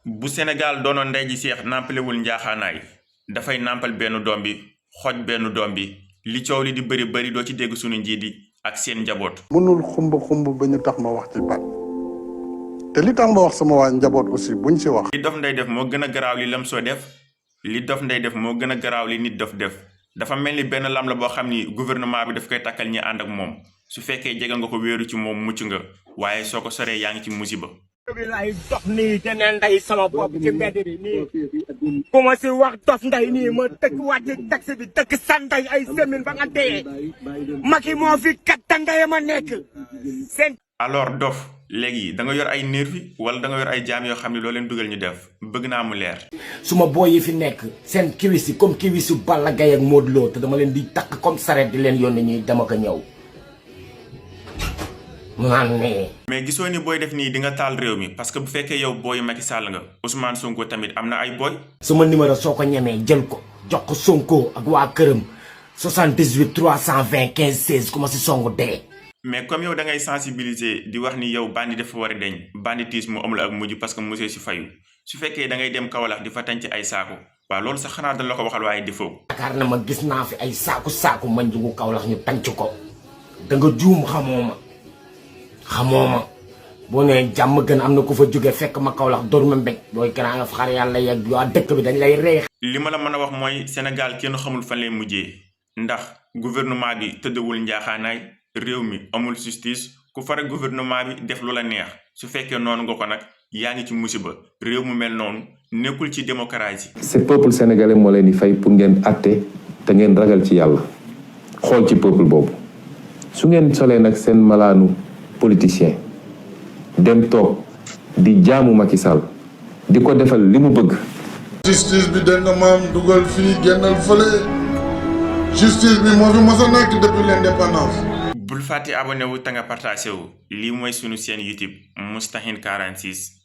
bu Sénégal doonoon ndey ji seex nàmpalewul njaaxaanaay dafay nàmpal benn doom bi xoj benn doom bi li coow li di bëri bëri doo ci dégg sunu njiit yi ak seen njaboot. mënul xumb ba ñu tax ma wax ci baat te li tax ma wax sama waa njaboot aussi buñ ci wax. li Dof Ndeye def moo gën a garaaw li Lamso def li Dof Ndeye def moo gën a garaaw li Nit Dof def dafa mel ni benn lam la boo xam ni gouvernement bi daf koy takkal ñi ànd ak moom su fekkee jege nga ko wéeru ci moom mucc nga waaye soo ko soree yaa ngi ci musiba. bi lay dox nii te ne nday sama bopp ci mbedd bi nii ku ma si wax Dof Ndeye nii ma tëkk wàcc taxi bi tëkk sanday ay semin ba nga dee Macky moo fi katta ndey ma nekk seen. alors Dof léegi da nga yor ay nervi wala da nga yor ay jaam yoo xam ne loo leen dugal ñu def bëgg naa mu leer. suma booy yi fi nekk seen kiwis yi comme kiwisu Balla Gaye ak Modou Lo te dama leen di takk comme saret di leen yónni ñuy dama ko ñëw. mais gisoo ni booy def nii di nga taal réew mi parce que bu fekkee yow booyu Macky Sall nga Ousmane Sonko tamit am na ay booy. sama numéro soo ko ñemee jël ko jox ko Sonko ak waa këram 78 320 15 16 ku ma si songu dee. mais comme yow da ngay sensibiliser di wax ni yow bandi dafa war a deñ banditisme amul ak mujj parce que monsieur si fayu su fekkee da ngay dem Kaolack di fa tànc ay saako waaw loolu sax xanaa dañ la ko waxal waaye defoo. yaakaar na ma gis naa fi ay saaku man jugu Kaolack ñu tànc ko da nga juum xamoo ma boo nee jàmm gën am na ku fa jóge fekk ma Kaolack door ma mbéj booy Grand Yoff xar yàlla yegg waa dëkk bi dañ lay reex. li ma la mën a wax mooy Sénégal kenn xamul fan lay mujjee ndax gouvernement bi tëddawul njaaxaanaay réew mi amul justice ku fare gouvernement bi def lu la neex su fekkee noonu nga ko nag yaa ngi ci musiba réew mu mel noonu nekkul ci démocratie. ce peuple sénégalais moo leen di fay pour ngeen atte te ngeen ragal ci yàlla xool ci peuple boobu su ngeen solee nag seen malaanu politicien dem toog di jaamu Macky Sall di ko defal li mu bëgg. justice bi dégg nga maam dugal fii génnal fële justice bi moo fi mos a nekk depuis l'indépendance. bul fàtte abonné wu te nga partagé wu lii mooy sunu chaîne YouTube Moustahine 46.